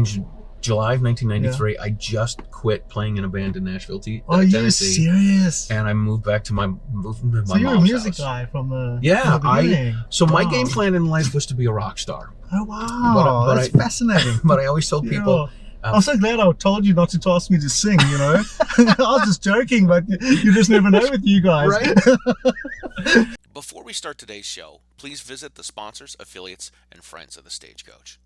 July of 1993, I just quit playing in a band in Nashville, Tennessee. Are you serious? And I moved back to my mom's So you're a music house. guy from the beginning. So my Wow. game plan in life was to be a rock star. Oh wow, But that's fascinating. But I always told people, I'm so glad I told you not to ask me to sing, you know. I was just joking, but you just never know with you guys. right? Before we start today's show, please visit the sponsors, affiliates, and friends of the Stagecoach.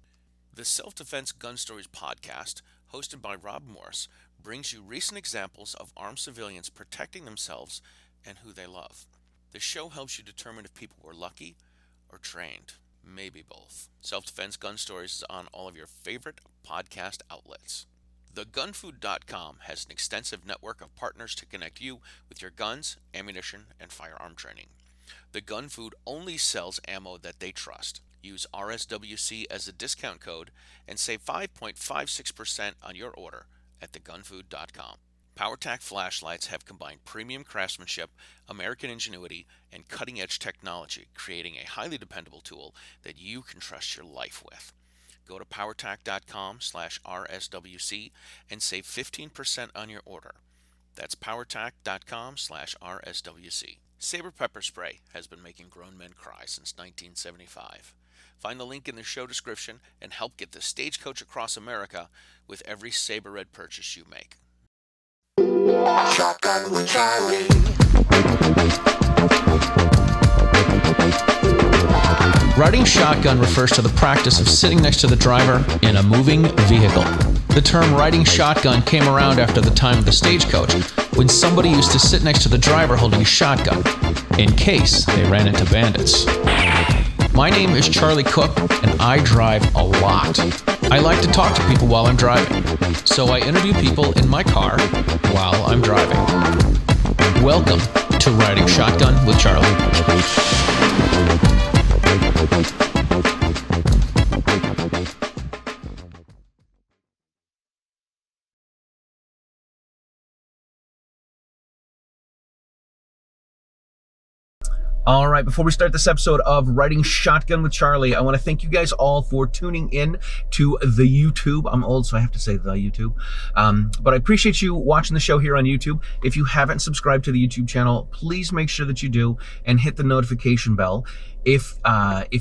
The Self-Defense Gun Stories podcast, hosted by Rob Morris, brings you recent examples of armed civilians protecting themselves and who they love. The show helps you determine if people were lucky or trained. Maybe both. Self-Defense Gun Stories is on all of your favorite podcast outlets. TheGunFood.com has an extensive network of partners to connect you with your guns, ammunition, and firearm training. The Gun Food only sells ammo that they trust. Use RSWC as a discount code and save 5.56% on your order at thegunfood.com. PowerTac flashlights have combined premium craftsmanship, American ingenuity, and cutting-edge technology, creating a highly dependable tool that you can trust your life with. Go to powertac.com/RSWC and save 15% on your order. That's powertac.com/RSWC. Sabre Pepper Spray has been making grown men cry since 1975. Find the link in the show description and help get the Stagecoach across America with every Sabre Red purchase you make. Shotgun with Charlie. Riding shotgun refers to the practice of sitting next to the driver in a moving vehicle. The term riding shotgun came around after the time of the Stagecoach, when somebody used to sit next to the driver holding a shotgun, in case they ran into bandits. My name is Charlie Cook, and I drive a lot. I like to talk to people while I'm driving, so I interview people in my car while I'm driving. Welcome to Riding Shotgun with Charlie. All right, before we start this episode of Riding Shotgun with Charlie, I want to thank you guys all for tuning in to the YouTube. I'm old, so I have to say the YouTube. But I appreciate you watching the show here on YouTube. If you haven't subscribed to the YouTube channel, please make sure that you do and hit the notification bell. If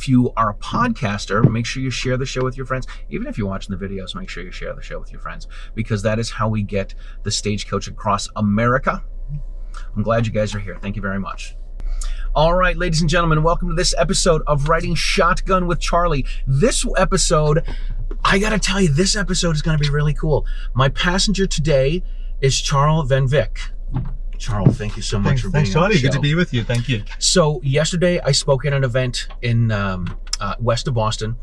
you are a podcaster, make sure you share the show with your friends. Even if you're watching the videos, make sure you share the show with your friends, because that is how we get the Stagecoach across America. I'm glad you guys are here. Thank you very much. All right, ladies and gentlemen, welcome to this episode of Riding Shotgun with Charlie. This episode, I gotta tell you, this episode is gonna be really cool. My passenger today is Charl Van Wyk. Charl, thank you so much for being Thanks, Charlie. on the show. Good to be with you. Thank you. So yesterday I spoke at an event in west of Boston,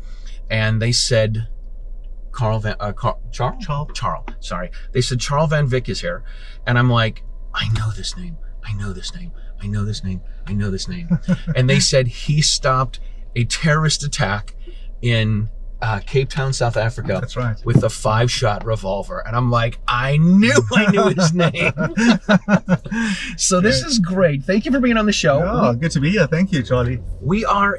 and they said Charl. Sorry, they said Charl Van Wyk is here, and I'm like, I know this name. I know this name. I know this name. I know this name. And they said he stopped a terrorist attack in Cape Town, South Africa. That's right. With a 5-shot revolver. And I'm like, I knew his name. So this is great. Thank you for being on the show. Oh, good to be here. Thank you, Charlie. We are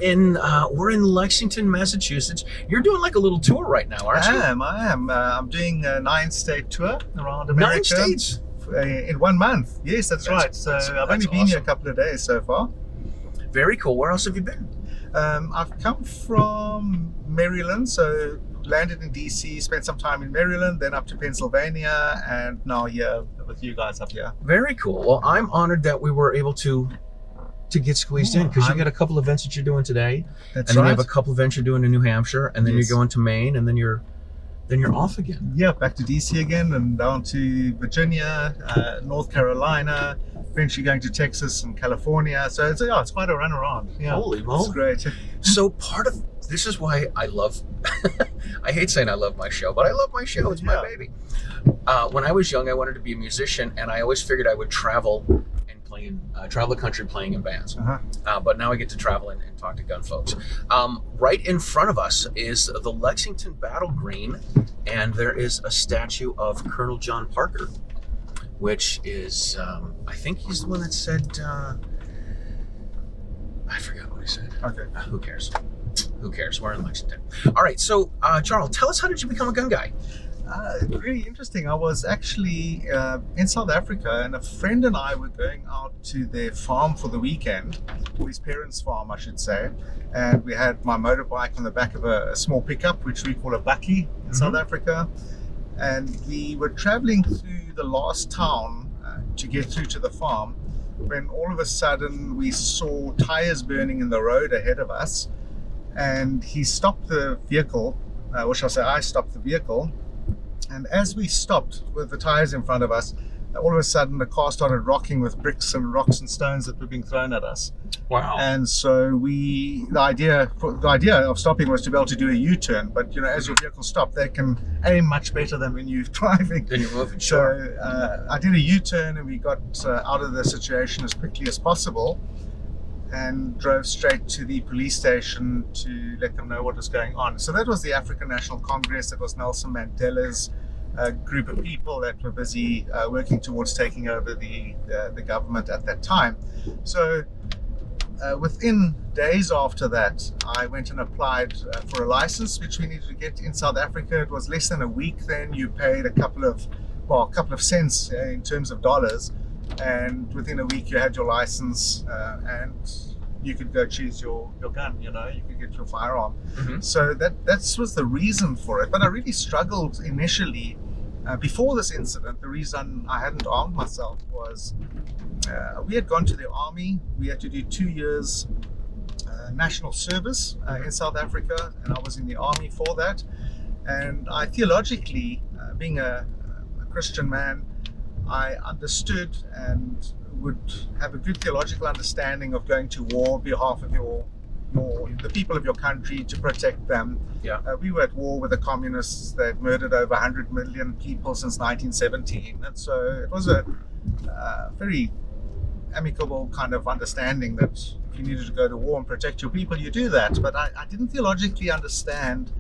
we're in Lexington, Massachusetts. You're doing like a little tour right now, aren't you? I am. I'm doing a 9-state tour around America. 9 states? In 1 month. Yes, that's right. So I've only been here a couple of days so far. Very cool. Where else have you been? I've come from Maryland, so landed in DC, spent some time in Maryland, then up to Pennsylvania, and now here with you guys up here. Very cool. Well, I'm honored that we were able to get squeezed in, because you got a couple events that you're doing today. That's and then right. you have a couple events you're doing in New Hampshire, and then you're going to Maine, and then you're off again. Yeah, back to DC again, and down to Virginia, North Carolina, eventually going to Texas and California. So it's quite a run around. Yeah. Holy moly. It's great. So part of this is why I love, I hate saying I love my show, but I love my show. It's my baby. When I was young, I wanted to be a musician, and I always figured I would travel and play in, travel the country playing in bands. But now I get to travel and talk to gun folks. Right in front of us is the Lexington Battle Green, and there is a statue of Colonel John Parker, which is, I think he's the one that said, I forgot what I said. Okay. Who cares? Who cares? We're in Lexington. All right, so Charl, tell us, how did you become a gun guy? Really interesting. I was actually in South Africa, and a friend and I were going out to their farm for the weekend, or his parents' farm, I should say. And we had my motorbike on the back of a small pickup, which we call a bakkie in South Africa. And we were traveling through the last town to get through to the farm, when all of a sudden we saw tires burning in the road ahead of us. And he stopped the vehicle, or shall I say, I stopped the vehicle. And as we stopped with the tires in front of us, all of a sudden the car started rocking with bricks and rocks and stones that were being thrown at us. Wow. And so the idea of stopping was to be able to do a U-turn. But as your vehicle stopped, they can aim much better than when you're driving. Then you're moving, sure. So I did a U-turn, and we got out of the situation as quickly as possible, and drove straight to the police station to let them know what was going on. So that was the African National Congress. It was Nelson Mandela's group of people that were busy working towards taking over the government at that time. So within days after that, I went and applied for a license, which we needed to get in South Africa. It was less than a week then. You paid a couple of cents in terms of dollars, and within a week you had your license, and you could go choose your gun, you could get your firearm. So that was the reason for it. But I really struggled initially. Before this incident, the reason I hadn't armed myself was we had gone to the army. We had to do 2 years national service in South Africa, and I was in the army for that. And I theologically, being a Christian man, I understood and would have a good theological understanding of going to war on behalf of the people of your country, to protect them. Yeah. We were at war with the communists that murdered over 100 million people since 1917, and so it was a very amicable kind of understanding that if you needed to go to war and protect your people, you do that. But I didn't theologically understand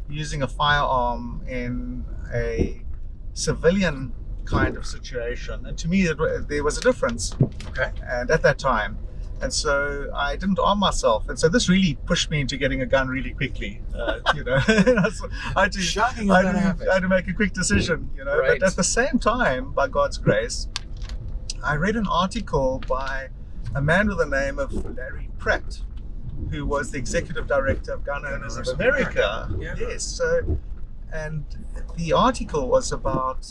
using a firearm in a civilian kind of situation, and to me there was a difference. Okay. And at that time, and so I didn't arm myself, and so this really pushed me into getting a gun really quickly. I Shocking had that happened. I had to make a quick decision, Right. But at the same time, by God's grace, I read an article by a man with the name of Larry Pratt, who was the executive director of Gun Owners of America. Yeah. Yes. So, and the article was about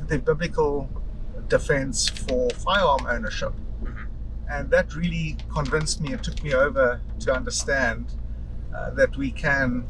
the biblical defense for firearm ownership. And that really convinced me. It took me over to understand that we can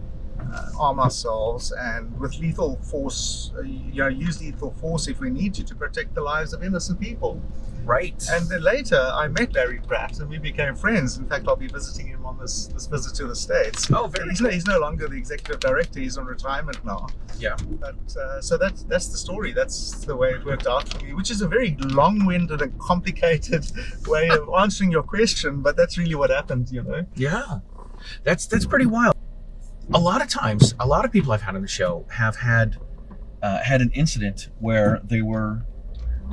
arm ourselves, and with lethal force, use lethal force if we need to protect the lives of innocent people. Right. And then later I met Larry Pratt, and we became friends. In fact, I'll be visiting him on this visit to the States. Oh, very cool. He's no longer the executive director. He's on retirement now. Yeah. But so that's the story. That's the way it worked out for me, which is a very long-winded and complicated way of answering your question, but that's really what happened, Yeah. That's pretty wild. A lot of times, a lot of people I've had on the show have had an incident where they were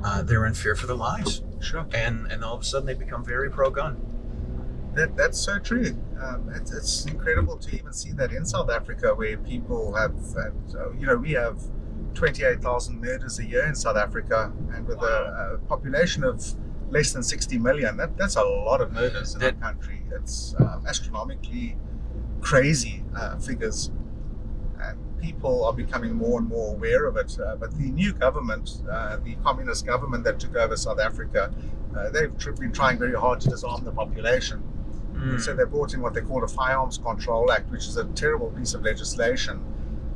in fear for their lives. Sure. And all of a sudden they become very pro-gun. That's so true. It's incredible to even see that in South Africa, where people have, we have 28,000 murders a year in South Africa, and with a population of less than 60 million, that's a lot of murders in our country. It's astronomically crazy figures, and people are becoming more and more aware of it. But the new government, the communist government that took over South Africa, they've been trying very hard to disarm the population. So they brought in what they call a Firearms Control Act, which is a terrible piece of legislation.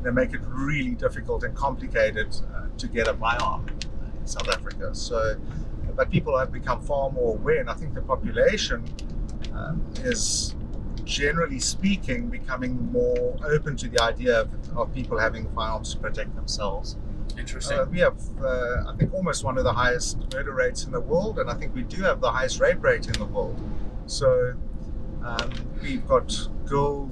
They make it really difficult and complicated to get a firearm in South Africa. So, but people have become far more aware, and I think the population is, generally speaking, becoming more open to the idea of people having firearms to protect themselves. Interesting. We have, I think, almost one of the highest murder rates in the world, and I think we do have the highest rape rate in the world. So we've got girl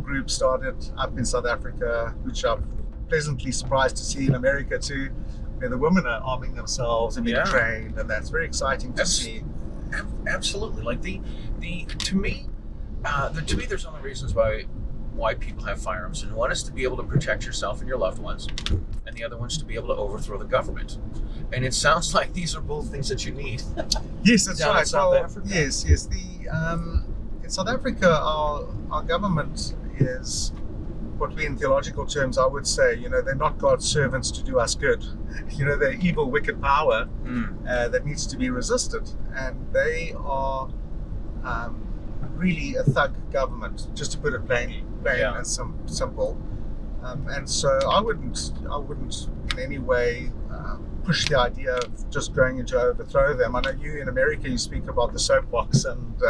groups started up in South Africa, which I'm pleasantly surprised to see in America too, where the women are arming themselves and being trained, and that's very exciting to see. Absolutely. Like the to me, there's only reasons why people have firearms, and one is to be able to protect yourself and your loved ones, and the other one's to be able to overthrow the government. And it sounds like these are both things that you need. Yes, that's Down in right. South Africa. Yes. In South Africa, our government is what we in theological terms, I would say, they're not God's servants to do us good. They're evil, wicked power that needs to be resisted. And they are really a thug government, just to put it plain and simple. And so I wouldn't in any way push the idea of just going to overthrow them. I know you in America, you speak about the soapbox and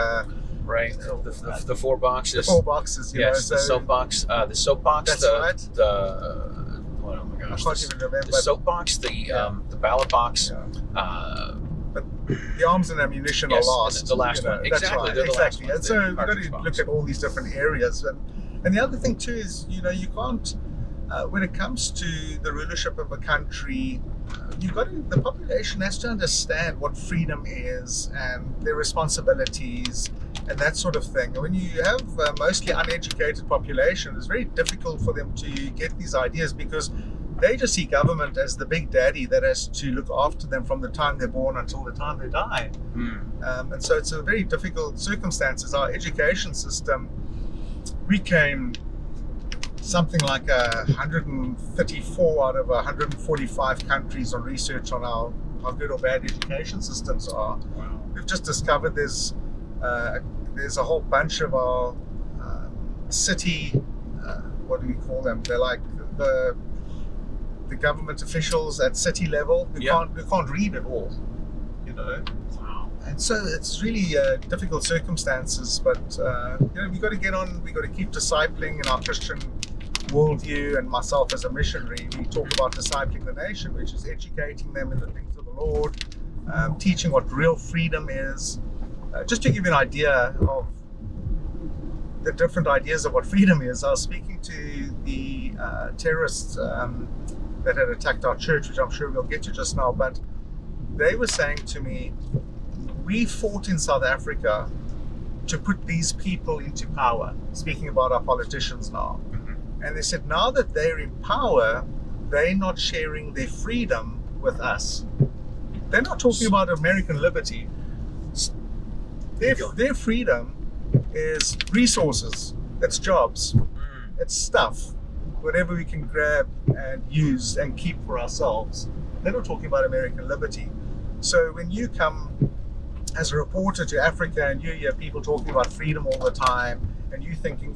right, the 4 boxes. The 4 boxes, yes, the soapbox. The soapbox. That's right. Oh my gosh! I can't even remember. The soapbox, the ballot box. Yeah. But the arms and ammunition are last. The last one. That's Exactly. right. They're the Exactly. last And ones. so we've got to look at all these different areas. And the other thing too is, you can't, when it comes to the rulership of a country, the population has to understand what freedom is and their responsibilities and that sort of thing. And when you have a mostly uneducated population, it's very difficult for them to get these ideas, because they just see government as the big daddy that has to look after them from the time they're born until the time they die. And so it's a very difficult circumstances. Our education system, we came something like 134 out of 145 countries on research on how good or bad education systems are. Wow. We've just discovered there's a whole bunch of our city, what do we call them? They're like the government officials at city level who can't read at all, Wow. And so it's really difficult circumstances, but we've got to get on. We've got to keep discipling in our Christian worldview. And myself as a missionary, we talk about discipling the nation, which is educating them in the things of the Lord, teaching what real freedom is. Just to give you an idea of the different ideas of what freedom is, I was speaking to the terrorists that had attacked our church, which I'm sure we'll get to just now, but they were saying to me, we fought in South Africa to put these people into power, speaking about our politicians now. And they said, now that they're in power, they're not sharing their freedom with us. They're not talking about American liberty. Their freedom is resources, it's jobs, it's stuff, whatever we can grab and use and keep for ourselves. They're not talking about American liberty. So when you come as a reporter to Africa and you hear people talking about freedom all the time, and you thinking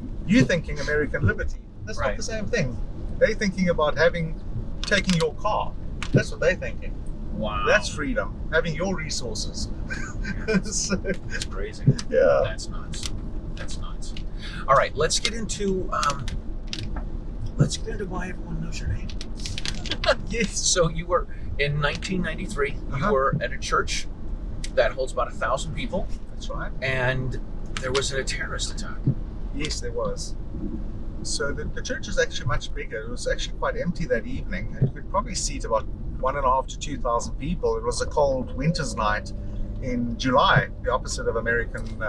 American liberty, that's not the same thing. They're thinking about taking your car. That's what they're thinking. Wow. That's freedom, having your resources. That's crazy. Yeah. That's nuts. All right, let's get into why everyone knows your name. Yes. So you were in 1993. You were at a church that holds about 1,000 people. That's right. And there was a terrorist attack. Yes, there was. So the church is actually much bigger. It was actually quite empty that evening. You could probably seat about 1,500 to 2,000 people. It was a cold winter's night in July, the opposite of American.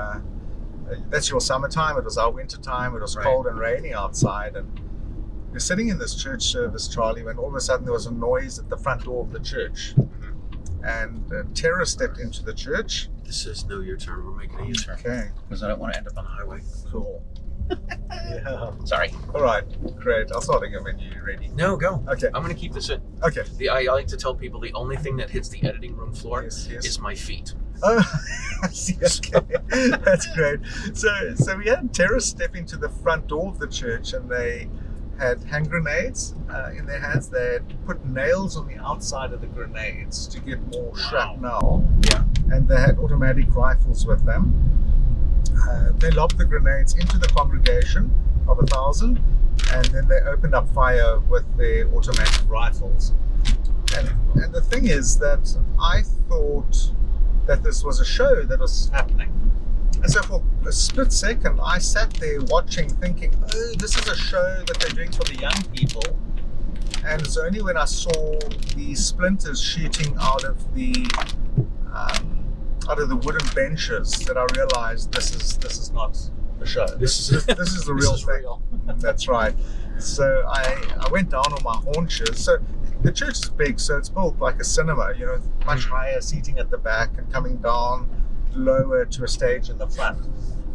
That's your summertime. It was our winter time. It was cold and rainy outside, and we're sitting in this church service, Charlie, when all of a sudden there was a noise at the front door of the church, and a terror stepped into the church. This is no U-turn. We're making a U-turn. Okay. Because I don't want to end up on the highway. Cool. Yeah. Sorry. All right. Great. I'll start again when you're ready. No, go. Okay. I'm going to keep this in. Okay. I like to tell people the only thing that hits the editing room floor Yes. is my feet. Oh, I see. Okay. That's great. So we had terrorists step into the front door of the church, and they had hand grenades in their hands. They had put nails on the outside of the grenades to get more shrapnel. Yeah. And they had automatic rifles with them. They lobbed the grenades into the congregation of 1,000, and then they opened up fire with their automatic rifles. And the thing is that I thought that this was a show that was happening. And so for a split second, I sat there watching, thinking, oh, this is a show that they're doing for the young people. And it's only when I saw the splinters shooting out of the out of the wooden benches that I realized this is not a show. This is the real thing. Real. That's right. So I went down on my haunches. So the church is big, so it's built like a cinema, much higher seating at the back and coming down lower to a stage in the front.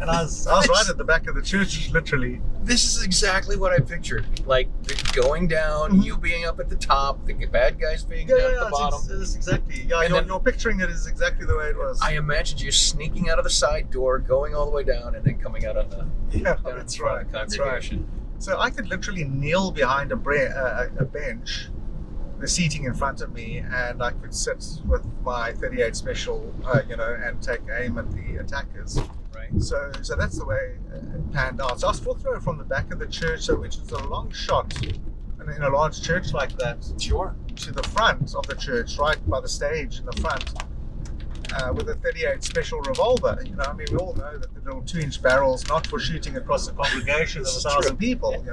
And I was right at the back of the church, literally. This is exactly what I pictured. Like going down, you being up at the top, the bad guys being down at the bottom. It's exactly. Yeah, And you're picturing it is exactly the way it was. I imagined you sneaking out of the side door, going all the way down, and then coming out on the Yeah, down in that's front right. of the That's right. congregation. So I could literally kneel behind a bench, the seating in front of me, and I could sit with my 38 special, and take aim at the attackers. Right. So that's the way it panned out. So I was full throw from the back of the church, which is a long shot in a large church like that, Sure. to the front of the church, right by the stage in the front, with a 38 special revolver. We all know that the little 2-inch barrels, not for shooting across a congregation of 1,000 people.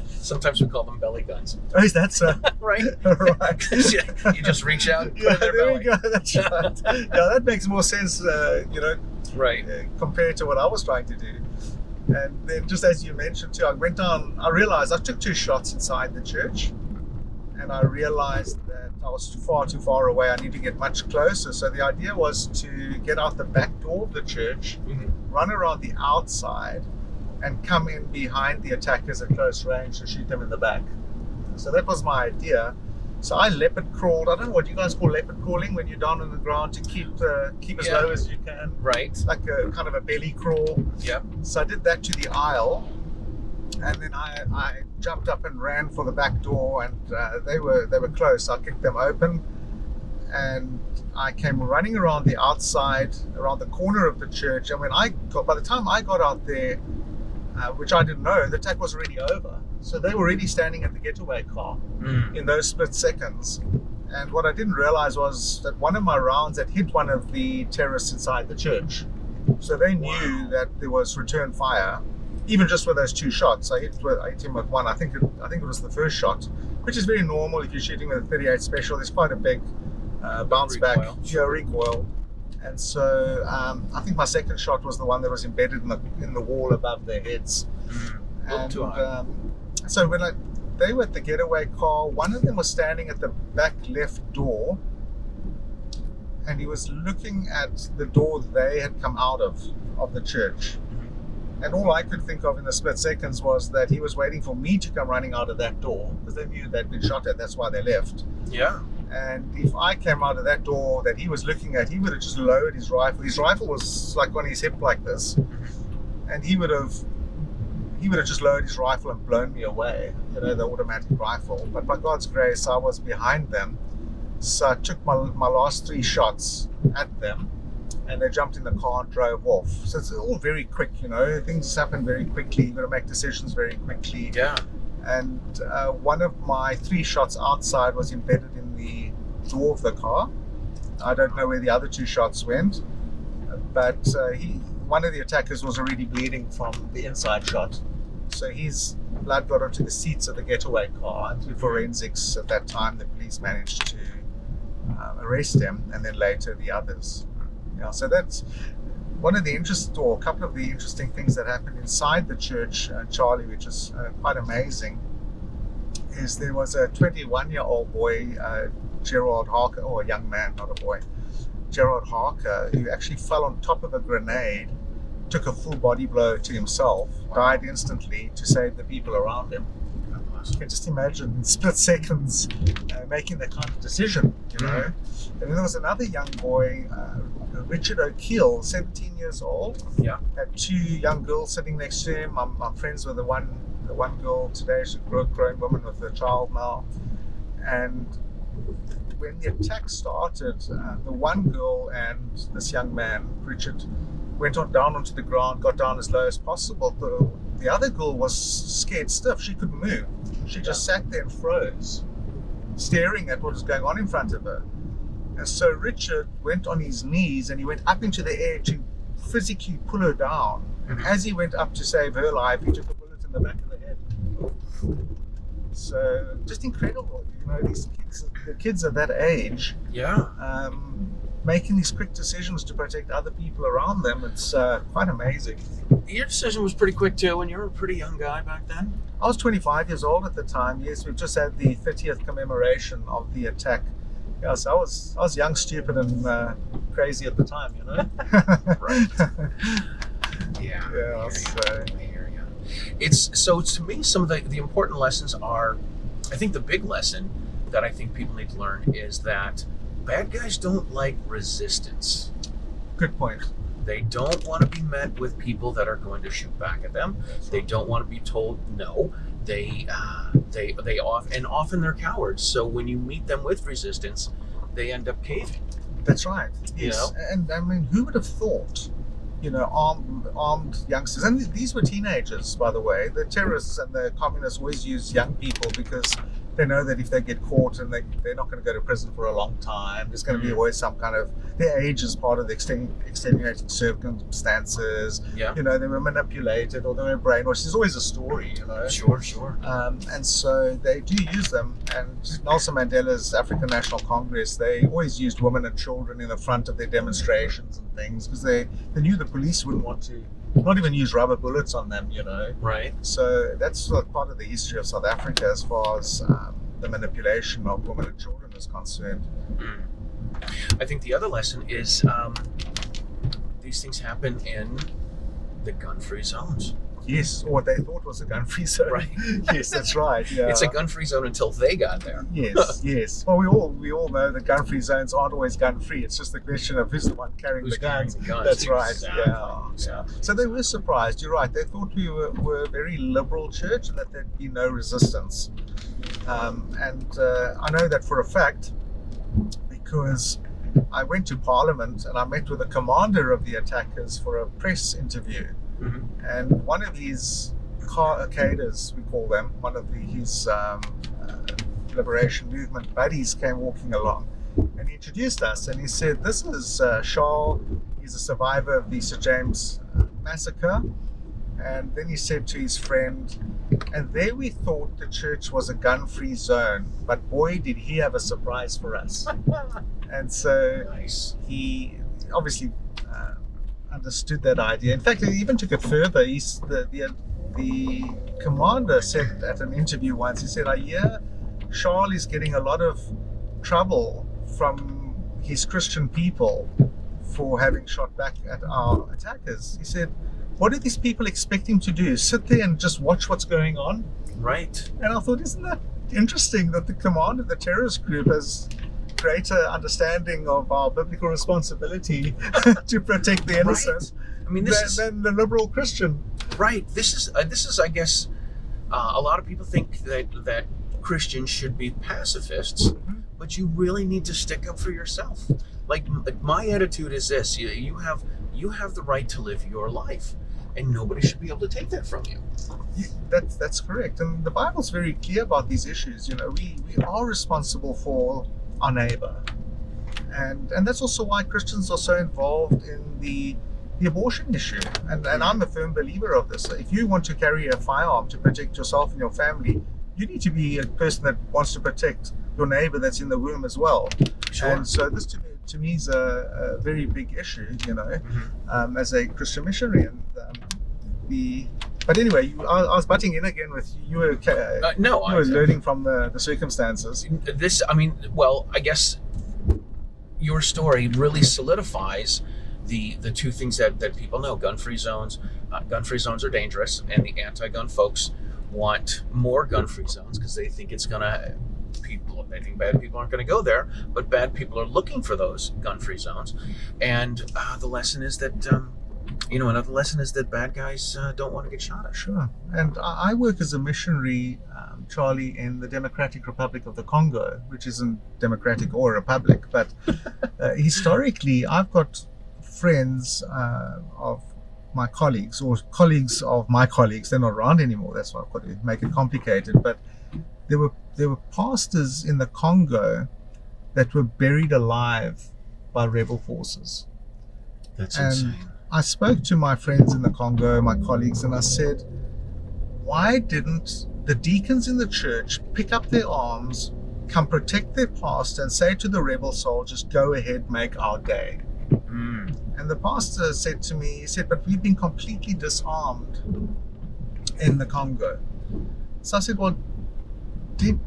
Sometimes we call them belly guns. Oh, is that so? Right. Right. You just reach out and put Yeah, it in their there belly. we go. That's right. Yeah, that makes more sense, Right. compared to what I was trying to do. And then, just as you mentioned too, I went down. I realized I took 2 shots inside the church, and I realized that I was far too far away. I need to get much closer. So the idea was to get out the back door of the church, run around the outside, and come in behind the attackers at close range and shoot them in the back. So that was my idea. So I leopard crawled. I don't know what you guys call leopard crawling when you're down on the ground to keep as low as you can. Right. Like a kind of a belly crawl. Yep. So I did that to the aisle, and then I jumped up and ran for the back door, and they were close. I kicked them open, and I came running around the outside, around the corner of the church. And by the time I got out there, which I didn't know, the attack was already over. So they were already standing at the getaway car in those split seconds. And what I didn't realize was that one of my rounds had hit one of the terrorists inside the church. So they knew that there was return fire, even just with those 2 shots. I hit him with one. I think it was the first shot, which is very normal if you're shooting with a 38 special. There's quite a big bounce back, recoil. And so I think my second shot was the one that was embedded in the wall above their heads. And so when they were at the getaway car, one of them was standing at the back left door, and he was looking at the door they had come out of the church. And all I could think of in the split seconds was that he was waiting for me to come running out of that door, because they knew they'd been shot at. That's why they left. Yeah. And if I came out of that door that he was looking at, he would have just lowered his rifle. His rifle was like on his hip like this, and he would have just lowered his rifle and blown me away, the automatic rifle. But by God's grace, I was behind them. So I took my last 3 shots at them, and they jumped in the car and drove off. So it's all very quick, things happen very quickly. You've got to make decisions very quickly. Yeah. And one of my 3 shots outside was embedded in the door of the car. I don't know where the other 2 shots went, but one of the attackers was already bleeding from the inside shot. So his blood got onto the seats of the getaway car, and through forensics at that time, the police managed to arrest him, and then later the others. So that's one of the a couple of the interesting things that happened inside the church, Charlie, which is quite amazing, is there was a 21-year-old boy, Gerald Harker, or a young man, not a boy, Gerald Harker, who actually fell on top of a grenade, took a full body blow to himself, died instantly to save the people around him. You can just imagine in split seconds making that kind of decision, And then there was another young boy, Richard O'Keel, 17 years old. Yeah. Had 2 young girls sitting next to him. I'm friends with the one girl today. She's a grown woman with a child now. And when the attack started, the one girl and this young man, Richard, went down onto the ground, got down as low as possible. The other girl was scared stiff. She couldn't move. She just sat there and froze, staring at what was going on in front of her. And so Richard went on his knees and he went up into the air to physically pull her down. And as he went up to save her life, he took a bullet in the back of the head. So just incredible, these kids, the kids at that age. Yeah. making these quick decisions to protect other people around them. It's quite amazing. Your decision was pretty quick too, and you were a pretty young guy back then. I was 25 years old at the time. Yes, we've just had the 30th commemoration of the attack. Yeah, so I was young, stupid, and crazy at the time, you know. Right. Yeah. Yeah. So. It's so to me, some of the important lessons are, I think the big lesson that I think people need to learn is that bad guys don't like resistance. Good point. They don't want to be met with people that are going to shoot back at them. They don't want to be told no. They often they're cowards. So when you meet them with resistance, they end up caving. That's right. Yes. You know? And I mean, who would have thought? You know, armed youngsters, and these were teenagers, by the way. The terrorists and the communists always use young people because they know that if they get caught and they're not going to go to prison for a long time, there's going to be always some kind of, their age is part of the extenuating circumstances. Yeah. You know, they were manipulated or they were brainwashed. There's always a story, you know. Sure. And so they do use them. And Nelson Mandela's African National Congress, they always used women and children in the front of their demonstrations and things because they knew the police wouldn't want to not even use rubber bullets on them, you know. Right. So that's part of the history of South Africa as far as the manipulation of women and children is concerned. I think the other lesson is these things happen in the gun-free zones. Yes, or what they thought was a gun-free zone. Right. Yes, that's right. Yeah. It's a gun-free zone until they got there. Yes. Well, we all know that gun-free zones aren't always gun-free. It's just a question of who's the one carrying the guns. That's right. Exactly. Yeah. So they were surprised. You're right. They thought we were a very liberal church and that there'd be no resistance. And I know that for a fact because I went to Parliament and I met with the commander of the attackers for a press interview. Mm-hmm. And one of his cadres, we call them, one of his liberation movement buddies came walking along and he introduced us and he said, this is Charl, he's a survivor of the St. James massacre. And then he said to his friend, and there we thought the church was a gun-free zone, but boy did he have a surprise for us. And so nice. He obviously understood that idea. In fact, he even took it further. The commander said at an interview once, he said, I hear Charl is getting a lot of trouble from his Christian people for having shot back at our attackers. He said, what do these people expect him to do? Sit there and just watch what's going on? Right. And I thought, isn't that interesting that the commander of the terrorist group has greater understanding of our biblical responsibility to protect the innocent, right. I mean, than the liberal Christian. Right. This is, I guess, a lot of people think that Christians should be pacifists, mm-hmm. but you really need to stick up for yourself. Like my attitude is this: you have the right to live your life, and nobody should be able to take that from you. That's correct, and the Bible's very clear about these issues. You know, we are responsible for our neighbor, and that's also why Christians are so involved in the abortion issue. And I'm a firm believer of this. If you want to carry a firearm to protect yourself and your family, you need to be a person that wants to protect your neighbor that's in the womb as well. Sure. And so this to me is a very big issue, you know, mm-hmm. As a Christian missionary. And but anyway, I was butting in again with you. Were learning from the circumstances. I guess your story really solidifies the two things that people know. Gun-free zones are dangerous, and the anti-gun folks want more gun-free zones because they think they think bad people aren't going to go there, but bad people are looking for those gun-free zones. And the lesson is that another lesson is that bad guys don't want to get shot at. Sure. And I work as a missionary, Charlie, in the Democratic Republic of the Congo, which isn't democratic or a republic, but historically I've got friends of my colleagues or colleagues of my colleagues. They're not around anymore. That's why I've got to make it complicated. But there were pastors in the Congo that were buried alive by rebel forces. That's insane. I spoke to my friends in the Congo, my colleagues, and I said, why didn't the deacons in the church pick up their arms, come protect their pastor and say to the rebel soldiers, go ahead, make our day. And the pastor said to me, he said, but we've been completely disarmed in the Congo. So I said, well, did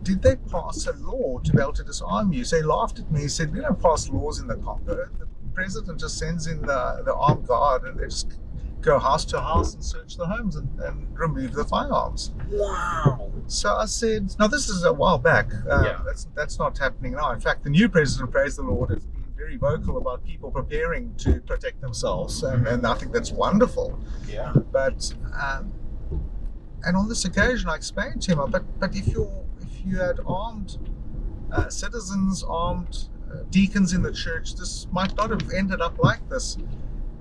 they pass a law to be able to disarm you? So he laughed at me. He said, we don't pass laws in the Congo. The president just sends in the armed guard, and they just go house to house and search the homes and remove the firearms. Wow. So I said, now this is a while back. That's not happening now. In fact, the new president, praise the Lord, has been very vocal about people preparing to protect themselves, and I think that's wonderful. Yeah. But and on this occasion, I explained to him, but if you had armed citizens, armed deacons in the church, this might not have ended up like this.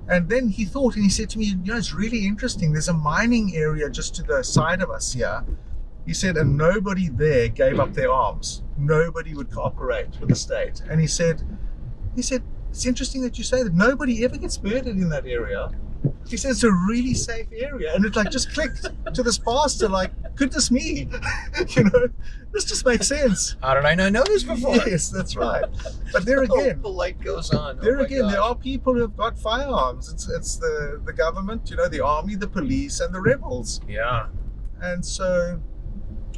And then he thought, and he said to me, it's really interesting. There's a mining area just to the side of us here. He said, and nobody there gave up their arms. Nobody would cooperate with the state. And he said, it's interesting that you say that. Nobody ever gets murdered in that area. He said, it's a really safe area. And it just clicked to this pastor, goodness me, this just makes sense. How did I not know this before? Yes, that's right. But there again, the light goes on. there are people who have got firearms. It's the government, the army, the police, and the rebels. Yeah. And so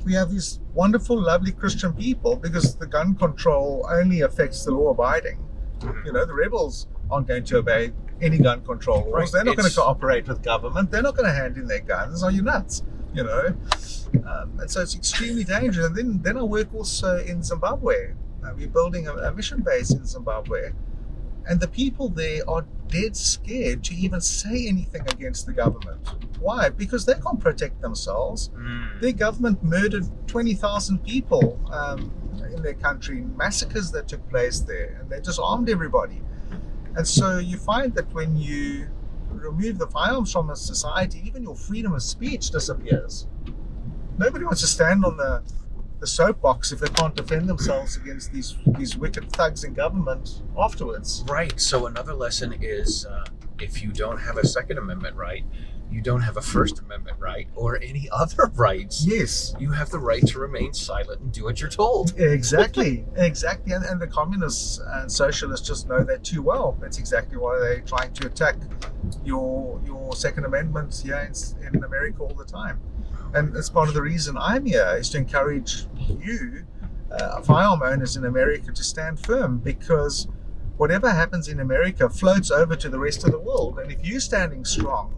we have these wonderful, lovely Christian people, because the gun control only affects the law-abiding. The rebels aren't going to obey any gun control laws. Right. They're not going to cooperate with government. They're not going to hand in their guns. Are you nuts? And so it's extremely dangerous. And then I work also in Zimbabwe. We're building a mission base in Zimbabwe, and the people there are dead scared to even say anything against the government. Why? Because they can't protect themselves. Their government murdered 20,000 people in their country, massacres that took place there, and they disarmed everybody. And so you find that when you remove the firearms from a society, even your freedom of speech disappears. Nobody wants to stand on the soapbox if they can't defend themselves against these wicked thugs in government afterwards. Right. So another lesson is if you don't have a Second Amendment right, you don't have a First Amendment right, or any other rights. Yes. You have the right to remain silent and do what you're told. Exactly. And the communists and socialists just know that too well. That's exactly why they're trying to attack your Second Amendment here in America all the time. And it's part of the reason I'm here, is to encourage you, firearm owners in America, to stand firm, because whatever happens in America floats over to the rest of the world. And if you're standing strong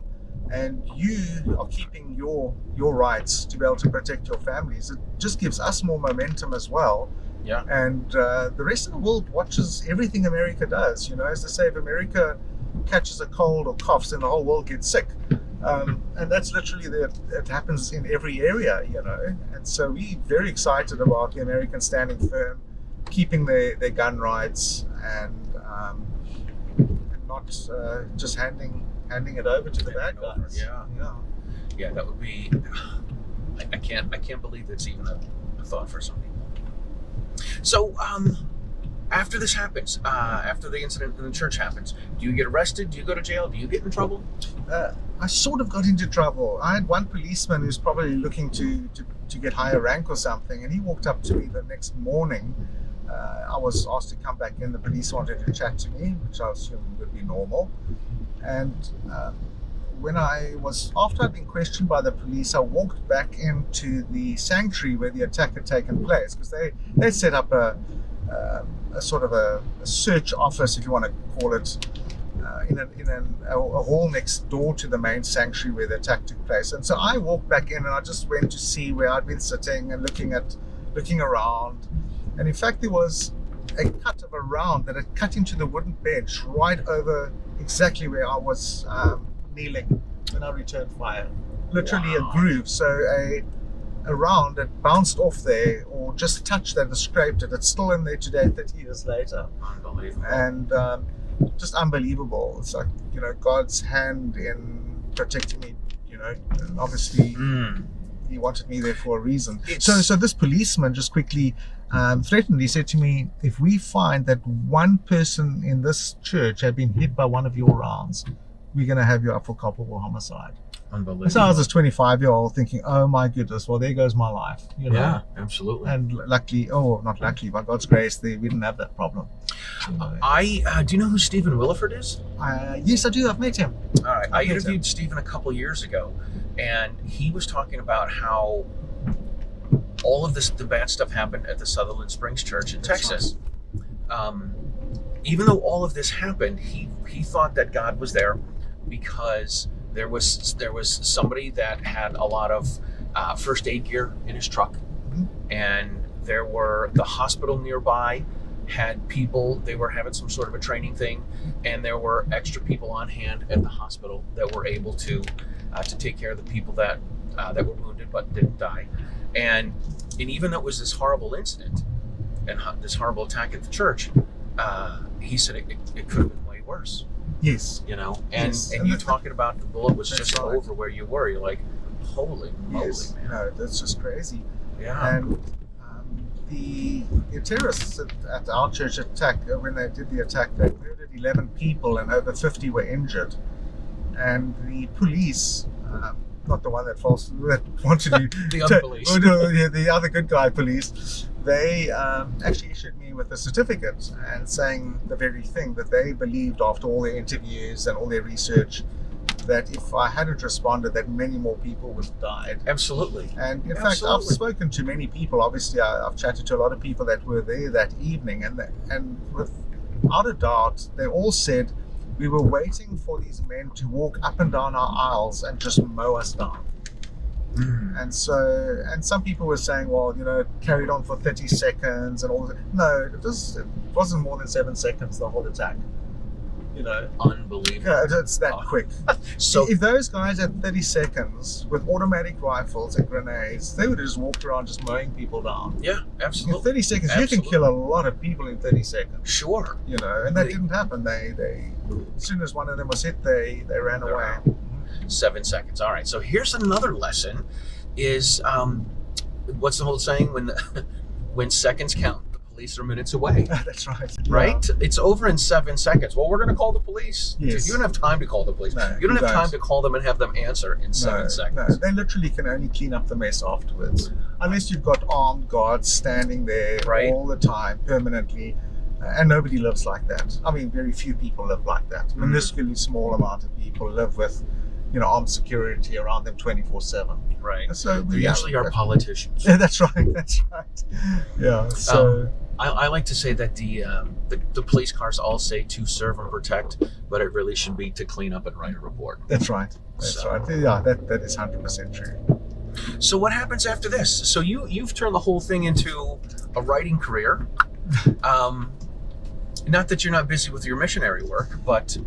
and you are keeping your rights to be able to protect your families, it just gives us more momentum as well. Yeah. And the rest of the world watches everything America does. As they say, if America catches a cold or coughs, then the whole world gets sick. And that's literally it happens in every area, And so we're very excited about the Americans standing firm, keeping their gun rights, and not just handing it over to the bad guys. Yeah. That would be. I can't believe that's even a thought for some people. So after this happens, after the incident in the church happens, do you get arrested? Do you go to jail? Do you get in trouble? I sort of got into trouble. I had one policeman who's probably looking to get higher rank or something, and he walked up to me the next morning. I was asked to come back in. The police wanted to chat to me, which I assumed would be normal. And after I'd been questioned by the police, I walked back into the sanctuary where the attack had taken place, because they set up a sort of a search office, if you want to call it, in a hall next door to the main sanctuary where the attack took place. And so I walked back in, and I just went to see where I'd been sitting and looking around. And in fact, there was a cut of a round that had cut into the wooden bench right over exactly where I was kneeling when I returned fire. Literally a groove. So a round that bounced off there, or just touched that and scraped it. It's still in there today, 30 years later. Unbelievable. And just unbelievable. It's like, God's hand in protecting me, and obviously he wanted me there for a reason. So this policeman just quickly threatened. He said to me, if we find that one person in this church had been hit by one of your rounds, we're going to have you up for culpable homicide. Unbelievable. So I was this 25-year-old thinking, oh my goodness, well, there goes my life. You know? Yeah, absolutely. And luckily, not luckily, by God's grace, we didn't have that problem. So, do you know who Stephen Williford is? yes, I do. I've met him. All right. I interviewed Stephen a couple years ago, and he was talking about how all of the bad stuff happened at the Sutherland Springs Church in Texas. Even though all of this happened, he thought that God was there because there was somebody that had a lot of first aid gear in his truck, and the hospital nearby had people. They were having some sort of a training thing, and there were extra people on hand at the hospital that were able to take care of the people that were wounded but didn't die. And even though it was this horrible incident and this horrible attack at the church, he said it could have been way worse. Yes. You know, and you talking about the bullet was just over where you were. You're like, holy moly, man. No, that's just crazy. Yeah. And the terrorists at our church when they did the attack, they murdered 11 people and over 50 were injured. And the police, not the one that wanted to the other police. The other good guy police, they actually issued me with a certificate and saying the very thing that they believed after all their interviews and all their research, that if I hadn't responded, that many more people would have died. Absolutely. And in fact, I've spoken to many people. Obviously, I've chatted to a lot of people that were there that evening, and without a doubt, they all said, we were waiting for these men to walk up and down our aisles and just mow us down. And some people were saying, well, carried on for 30 seconds and all that. No, it wasn't more than 7 seconds, the whole attack. Unbelievable. Yeah, it's that quick. So if those guys had 30 seconds with automatic rifles and grenades, they would have just walked around just mowing people down. Yeah, absolutely. In 30 seconds, you can kill a lot of people in 30 seconds. Sure. And that didn't happen. They as soon as one of them was hit, they ran away. 7 seconds. All right. So here's another lesson: is what's the whole saying? When seconds count, the police are minutes away. That's right. Right? Yeah. It's over in 7 seconds. Well, we're going to call the police. Yes. You don't have time to call the police. No, you don't have time to call them and have them answer in 7 seconds. No, they literally can only clean up the mess afterwards. Unless you've got armed guards standing there all the time, permanently. And nobody lives like that. I mean, very few people live like that. A minusculely small amount of people live with, armed security around them 24/7. Right. So they usually are politicians. Yeah, that's right. That's right. Yeah. So I like to say that the police cars all say to serve and protect, but it really should be to clean up and write a report. That's right. That's right. Yeah, that is 100% true. So what happens after this? So you've turned the whole thing into a writing career. Not that you're not busy with your missionary work, but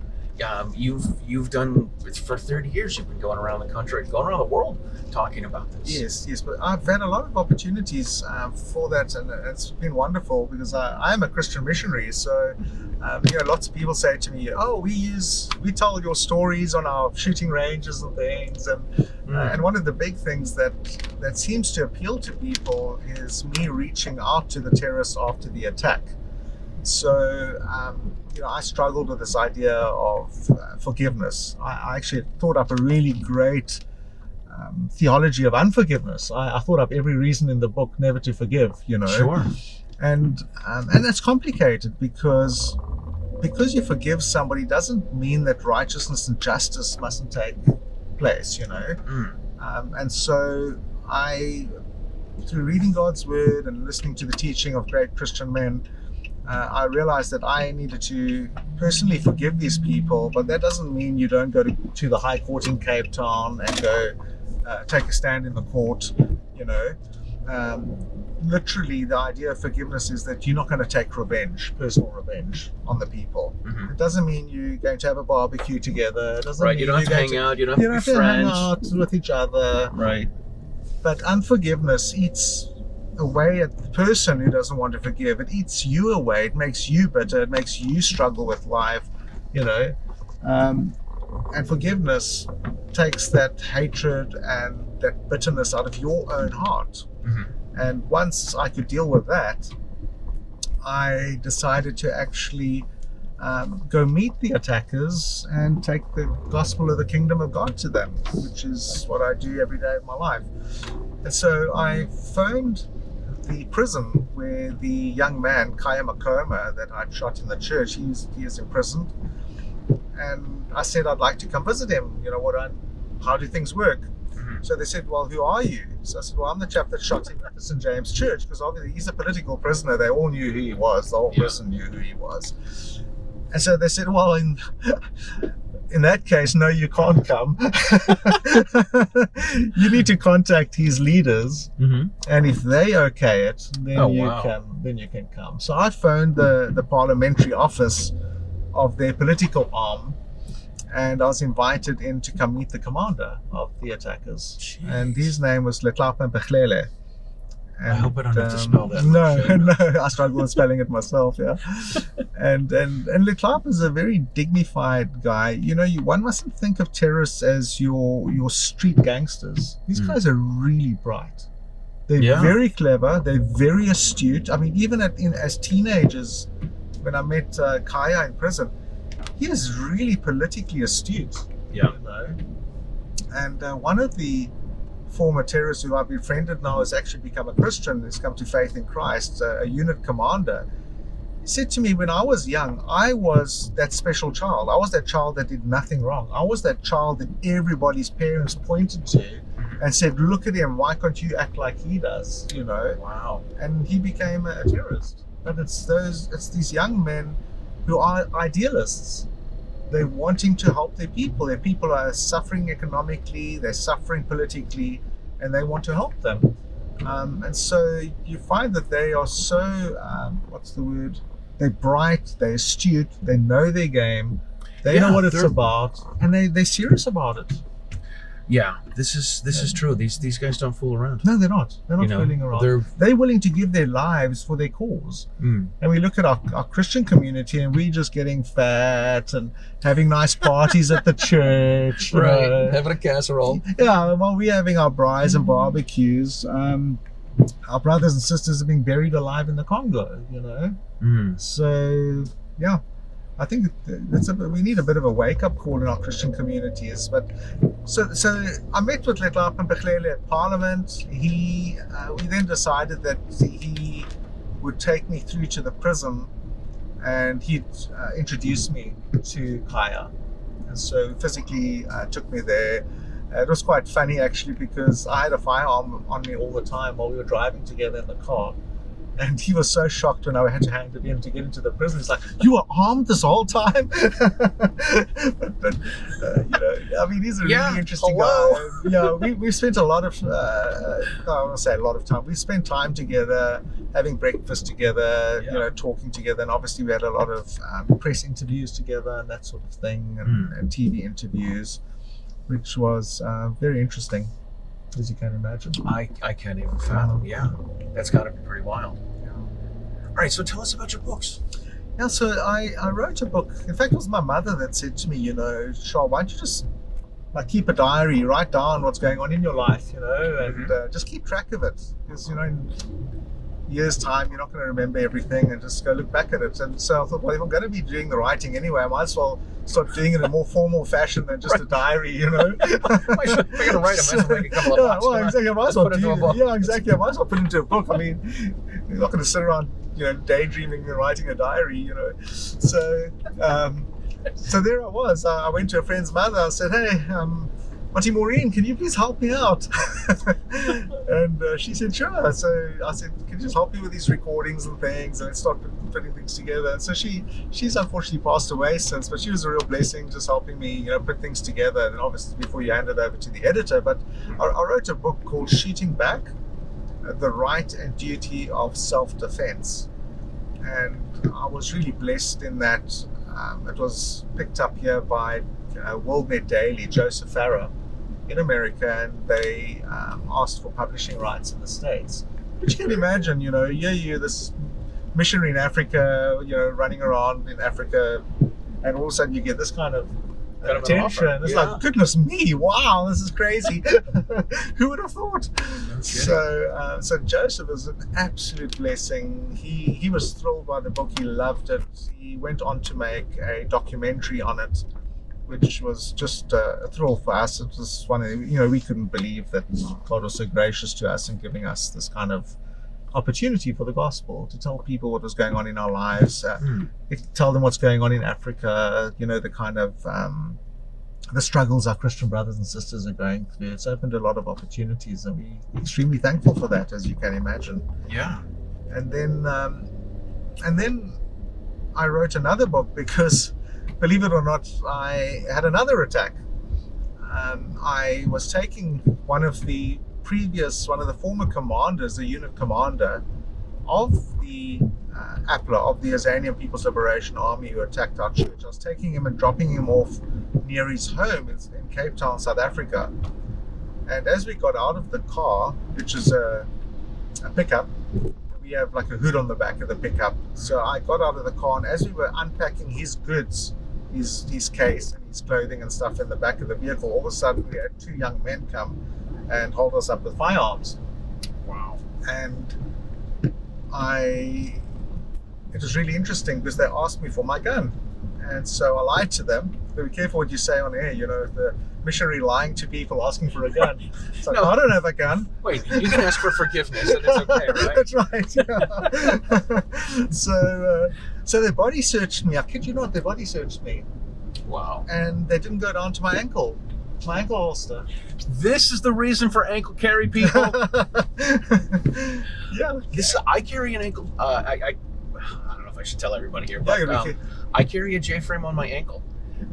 you've done for 30 years. You've been going around the country, going around the world, talking about this. Yes. But I've had a lot of opportunities for that, and it's been wonderful because I am a Christian missionary. So, lots of people say to me, "Oh, we tell your stories on our shooting ranges and things." And one of the big things that seems to appeal to people is me reaching out to the terrorists after the attack. So, I struggled with this idea of forgiveness. I actually thought up a really great theology of unforgiveness. I thought up every reason in the book never to forgive, Sure. And it's complicated because you forgive somebody doesn't mean that righteousness and justice mustn't take place, and so through reading God's word and listening to the teaching of great Christian men, I realized that I needed to personally forgive these people, but that doesn't mean you don't go to the High Court in Cape Town and go take a stand in the court, Literally, the idea of forgiveness is that you're not going to take personal revenge on the people. It doesn't mean you're going to have a barbecue together. It doesn't mean you don't have to hang out, you don't have to be friends. Hang out with each other. Right. But unforgiveness eats away at the person who doesn't want to forgive. It eats you away. It makes you bitter. It makes you struggle with life, and forgiveness takes that hatred and that bitterness out of your own heart. And once I could deal with that, I decided to actually go meet the attackers and take the gospel of the kingdom of God to them, which is what I do every day of my life. And so I phoned the prison where the young man, Kaya Makoma, that I'd shot in the church, he is imprisoned. And I said, I'd like to come visit him. How do things work? So they said, well, who are you? So I said, well, I'm the chap that shot him at the St. James Church, because obviously he's a political prisoner. They all knew who he was. The whole prison knew who he was. And so they said, well, in that case, no, you can't come. You need to contact his leaders, and if they okay it, then you can come. So I phoned the parliamentary office of their political arm, and I was invited in to come meet the commander of the attackers. Jeez. And his name was Letlapa. I hope I don't have to spell that. No, I struggle with spelling it myself. Yeah, and Letlapa is a very dignified guy. One mustn't think of terrorists as your street gangsters. These guys are really bright. They're very clever. They're very astute. I mean, even as teenagers, when I met Kaya in prison, he is really politically astute. Yeah. And one of the former terrorist who I've befriended now has actually become a Christian, has come to faith in Christ, a unit commander. He said to me, when I was young, I was that special child. I was that child that did nothing wrong. I was that child that everybody's parents pointed to and said, look at him, why can't you act like he does? Wow. And he became a terrorist. But it's these young men who are idealists. They're wanting to help their people. Their people are suffering economically, they're suffering politically, and they want to help them. And so you find that they are so, they're bright, they're astute, they know their game, they know what it's about, and they're serious about it. Yeah, this is true. These guys don't fool around. No, they're not. They're not fooling around. They're willing to give their lives for their cause. And we look at our Christian community, and we're just getting fat and having nice parties at the church. Right, having a casserole. Yeah, while we're having our braais and barbecues, our brothers and sisters are being buried alive in the Congo. So yeah. I think we need a bit of a wake-up call in our Christian communities. But so I met with Letlapa at Parliament. We then decided that he would take me through to the prison, and he'd introduce me to Kaya. And so physically took me there. It was quite funny actually, because I had a firearm on me all the time while we were driving together in the car. And he was so shocked when I had to hand it in to get into the prison. He's like, "You were armed this whole time?" but I mean, he's a really interesting guy. Yeah, we spent a lot of, I want to say a lot of time. We spent time together, having breakfast together, talking together, and obviously we had a lot of press interviews together and that sort of thing, and TV interviews, which was very interesting, as you can imagine. I can't even fathom. Yeah, that's got to be pretty wild. All right, so tell us about your books. Yeah, so I wrote a book. In fact, it was my mother that said to me, Charl, why don't you just keep a diary, write down what's going on in your life, and just keep track of it. Because, in years' time, you're not going to remember everything, and just go look back at it. And so I thought, well, if I'm going to be doing the writing anyway, I might as well start doing it in a more formal fashion than just a diary, If I'm going to write it, I might as well make a couple of books. Well, exactly. I might as well put it into a book. Yeah, exactly. I might as well put it into a book. I mean, you're not going to sit around, daydreaming and writing a diary, So, so there I was. I went to a friend's mother. I said, "Hey, Auntie Maureen, can you please help me out?" And she said, "Sure." So I said, "Can you just help me with these recordings and things, and let's start putting things together?" And so she's unfortunately passed away since, but she was a real blessing, just helping me, put things together. And obviously before you hand it over to the editor, but I wrote a book called "Shooting Back: The Right and Duty of Self-Defense," and I was really blessed in that it was picked up here by World Net Daily, Joseph Farah in America, and they asked for publishing rights in the States. Which you can imagine, you're this missionary in Africa, running around in Africa, and all of a sudden you get this kind of kind of attention. It's Yeah. like, goodness me, wow, this is crazy. Who would have thought? So Joseph is an absolute blessing. He was thrilled by the book. He loved it. He went on to make a documentary on it, which was just a thrill for us. It was one of the, we couldn't believe that God was so gracious to us in giving us this kind of opportunity for the gospel, to tell people what was going on in our lives, tell them what's going on in Africa, the kind of the struggles our Christian brothers and sisters are going through. It's opened a lot of opportunities, and we're extremely thankful for that, as you can imagine. Yeah. And then I wrote another book because, believe it or not, I had another attack. I was taking one of the former commanders, the unit commander of the APLA, of the Azanian People's Liberation Army, who attacked our church. I was taking him and dropping him off near his home in Cape Town, South Africa. And as we got out of the car, which is a pickup, we have like a hood on the back of the pickup. So I got out of the car, and as we were unpacking his goods, his case and his clothing and stuff in the back of the vehicle, all of a sudden we had two young men come and hold us up with firearms. Wow. And it was really interesting because they asked me for my gun. And so I lied to them. Be careful what you say on air, the missionary lying to people asking for a gun. It's like, No. I don't have a gun. Wait, you can ask for forgiveness and it's okay, right? That's right. Yeah. So they body searched me. I kid you not, they body searched me. Wow. And they didn't go down to my ankle holster. This is the reason for ankle carry, people. Yeah. I carry an ankle. I don't know if I should tell everybody here, but Yeah, I carry a J-frame on my ankle,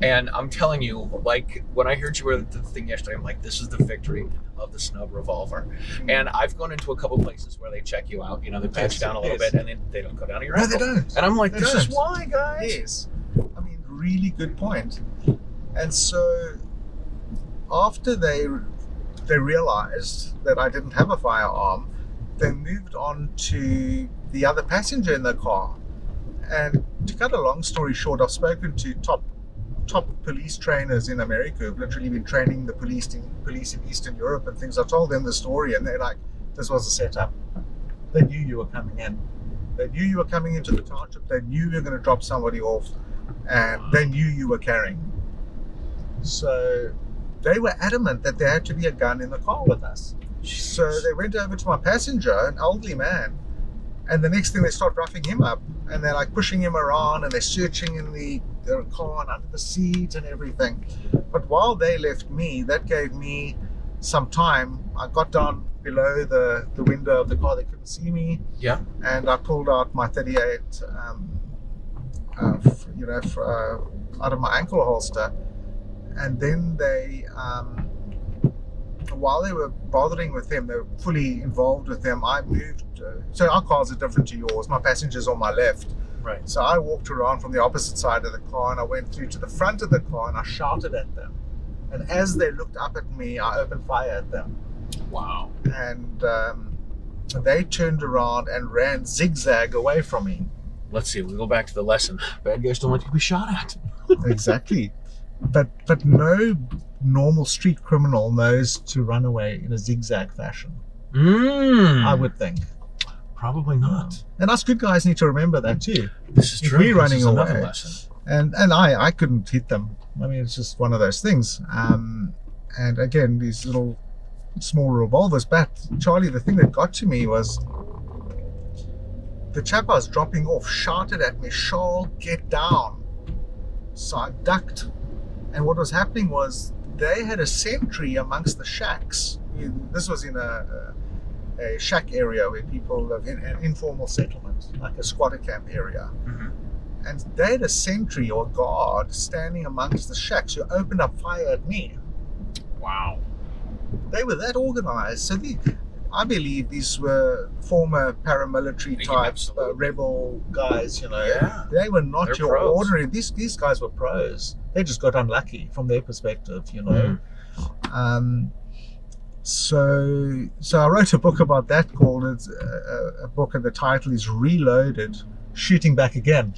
and I'm telling you, like when I heard you wear the thing yesterday, I'm like, this is the victory of the snub revolver. And I've gone into a couple places where they check you out. They pat you down a little bit, and then they don't go down to your No, ankle. they don't. And I'm like, They this is don't. why, guys. Yes. I mean, really good point. And so after they realized that I didn't have a firearm, they moved on to the other passenger in the car. And to cut a long story short, I've spoken to top police trainers in America who've literally been training the police in Eastern Europe and things. I told them the story, and they're like, this was a setup. They knew you were coming in. They knew you were coming into the township. They knew you were going to drop somebody off, and they knew you were carrying. So they were adamant that there had to be a gun in the car with us. So they went over to my passenger, an elderly man, and the next thing they start roughing him up, and they're like pushing him around, and they're searching in the car and under the seat and everything. But while they left me, that gave me some time. I got down below the window of the car. They couldn't see me. Yeah. And I pulled out my 38 out of my ankle holster. And then they, while they were bothering with them, they were fully involved with them. I moved. So our cars are different to yours. My passenger's on my left. Right. So I walked around from the opposite side of the car, and I went through to the front of the car, and I shouted at them. And as they looked up at me, I opened fire at them. Wow. And they turned around and ran zigzag away from me. Let's see. We go back to the lesson. Bad guys don't like to be shot at. Exactly. But no normal street criminal knows to run away in a zigzag fashion. I would think. Probably not. And us good guys need to remember that too. This is If true. we're running This is another away. lesson. And I couldn't hit them. I mean, it's just one of those things. And again, these little small revolvers. But Charlie, the thing that got to me was the chap I was dropping off shouted at me, "Charl, get down." So I ducked. And what was happening was they had a sentry amongst the shacks. This was in a shack area where people live in an informal settlement, like a squatter camp area. Mm-hmm. And they had a sentry or guard standing amongst the shacks who opened up fire at me. Wow. They were that organized. So I believe these were former paramilitary type Absolutely. rebel guys, Yeah. They were not They're your pros. ordinary. These guys were pros. They just got unlucky from their perspective, So I wrote a book about that called a book, and the title is Reloaded: Shooting Back Again.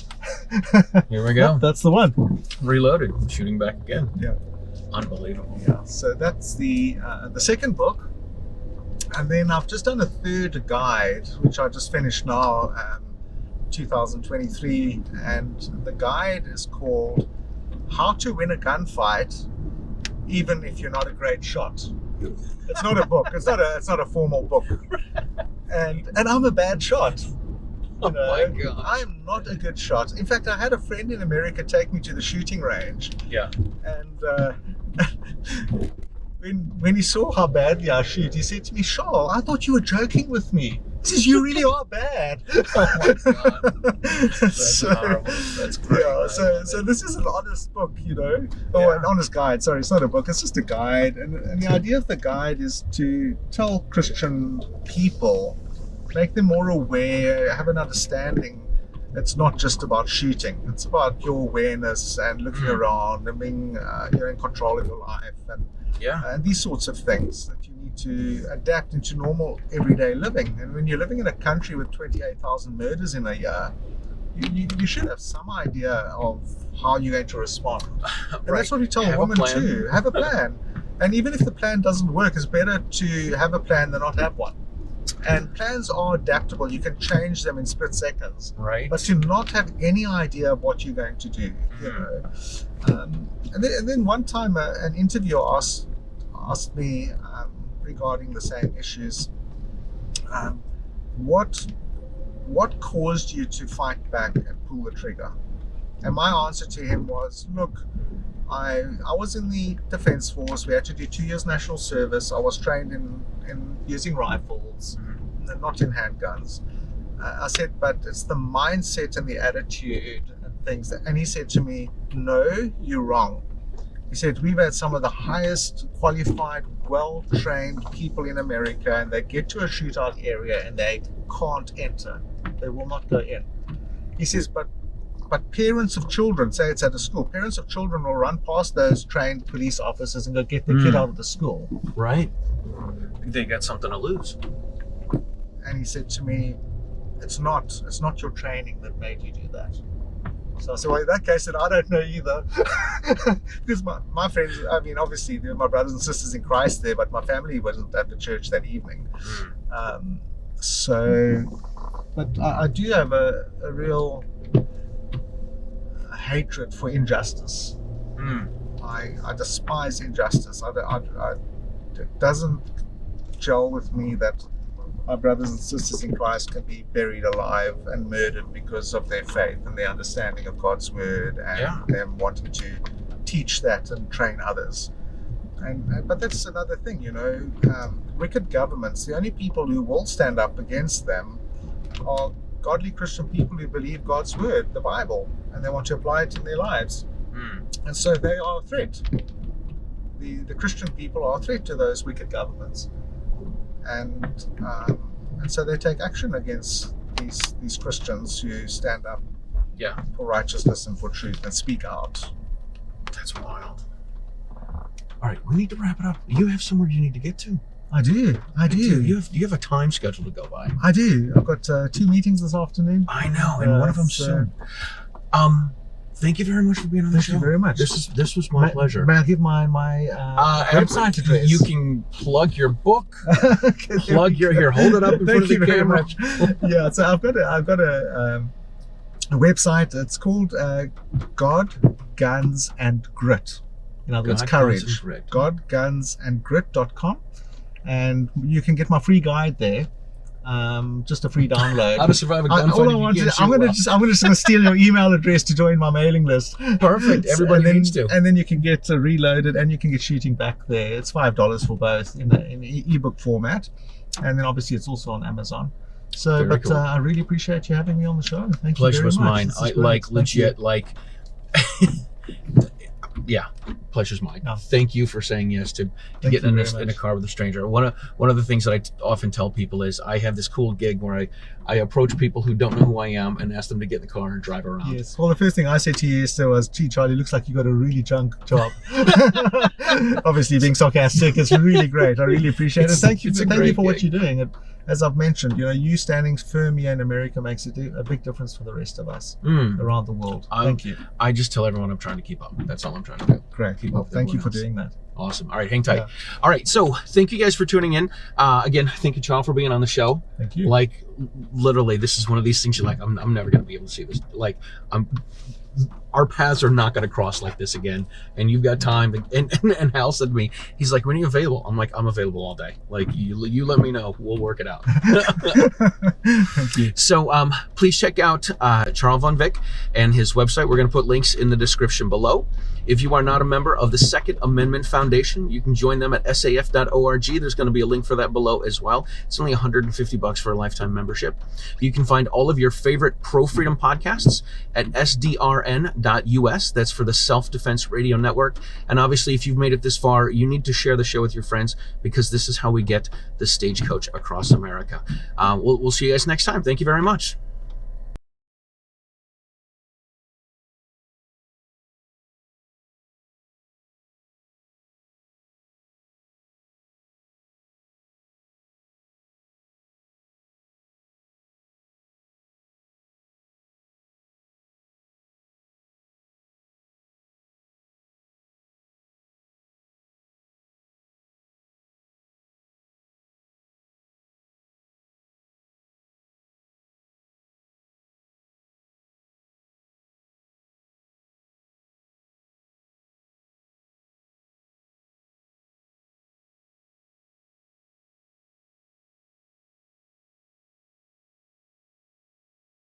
Here we go. That's the one. Reloaded, Shooting Back Again. Yeah. Unbelievable. Yeah. So that's the second book. And then I've just done a third guide, which I just finished now, 2023. And the guide is called How to Win a Gunfight Even If You're Not a Great Shot. It's not a book. It's not a formal book. And I'm a bad shot. Oh my God. I'm not a good shot. In fact, I had a friend in America take me to the shooting range. Yeah. And when he saw how badly I shoot, he said to me, "Charl, I thought you were joking with me." He says, "You really are bad." Oh my God. That's horrible. That's great. Yeah, so this is an honest book, you know. Oh, Yeah. an honest guide. Sorry, it's not a book. It's just a guide. And the idea of the guide is to tell Christian people, make them more aware, have an understanding. It's not just about shooting. It's about your awareness and looking around and being in control of your life and these sorts of things that you need to adapt into normal everyday living. And when you're living in a country with 28,000 murders in a year, you should have some idea of how you're going to respond. And that's what we tell women too. Have a plan. And even if the plan doesn't work, it's better to have a plan than not have one. And plans are adaptable. You can change them in split seconds. Right. But to not have any idea of what you're going to do, you know. And then one time an interviewer asked me regarding the same issues, what caused you to fight back and pull the trigger? And my answer to him was, look, I was in the Defence Force. We had to do 2 years national service. I was trained in using rifles, not in handguns. I said, but it's the mindset and the attitude and things. And he said to me, no, you're wrong. He said, we've had some of the highest qualified, well-trained people in America, and they get to a shootout area and they can't enter. They will not go in. He says, but parents of children, say it's at a school, parents of children will run past those trained police officers and go get the kid out of the school. Right. They got something to lose. And he said to me, it's not your training that made you do that. So I said, well, in that case, then I don't know either. Because my friends, I mean, obviously, they're my brothers and sisters in Christ there, but my family wasn't at the church that evening. But I do have a real hatred for injustice. I despise injustice. It doesn't gel with me that my brothers and sisters in Christ can be buried alive and murdered because of their faith and their understanding of God's word and them wanting to teach that and train others. But that's another thing, you know. Wicked governments, the only people who will stand up against them are godly Christian people who believe God's word, the Bible, and they want to apply it in their lives. And so they are a threat. The Christian people are a threat to those wicked governments. And so they take action against these Christians who stand up for righteousness and for truth and speak out. That's wild. All right, we need to wrap it up. You have somewhere you need to get to. I do. You have a time schedule to go by. I do. I've got 2 meetings this afternoon. I know, and one of them soon. Thank you very much for being on the show. Thank you very much. This was my pleasure. May I give my website address? You can plug your book. Plug your here. Hold it up in front of the camera. Yeah, so I've got a website. It's called God, Guns and Grit. In other words, courage. God, Guns and Grit.com, and you can get my free guide there. Just a free download. How to survive a gunfight. All I want is I'm just gonna steal your email address to join my mailing list. Perfect. Everybody needs to. And then you can get reloaded, and you can get Shooting Back there. It's $5 for both in ebook format, and then obviously it's also on Amazon. So, Very cool. I really appreciate you having me on the show. Thank you Pleasure very was much. mine. I like legit you. like. Yeah, pleasure's mine. No. Thank you for saying yes to getting in a car with a stranger. One of the things that I often tell people is I have this cool gig where I approach people who don't know who I am and ask them to get in the car and drive around. Yes. Well, the first thing I said to you yesterday was, gee, Charlie, looks like you got a really junk job. Obviously, being sarcastic is really great. I really appreciate it. Thank you for what you're doing. as I've mentioned, you standing firm here in America makes a big difference for the rest of us around the world. Thank you. I just tell everyone I'm trying to keep up. That's all I'm trying to do. Great. Keep Well, up with thank you for everyone else. doing that. Awesome. All right, hang tight. Yeah. All right, so thank you guys for tuning in. Again, thank you, Charl, for being on the show. Thank you. Like, literally, this is one of these things you're like, I'm never going to be able to see this. Like, our paths are not going to cross like this again. And you've got time. And Hal said to me, he's like, when are you available? I'm like, I'm available all day. Like, you let me know. We'll work it out. Thank you. So please check out Charl Van Wyk and his website. We're going to put links in the description below. If you are not a member of the Second Amendment Foundation, you can join them at saf.org. There's going to be a link for that below as well. It's only $150 for a lifetime membership. You can find all of your favorite pro-freedom podcasts at sdrn.us. That's for the Self-Defense Radio Network. And obviously, if you've made it this far, you need to share the show with your friends, because this is how we get the Stagecoach across America. We'll see you guys next time. Thank you very much.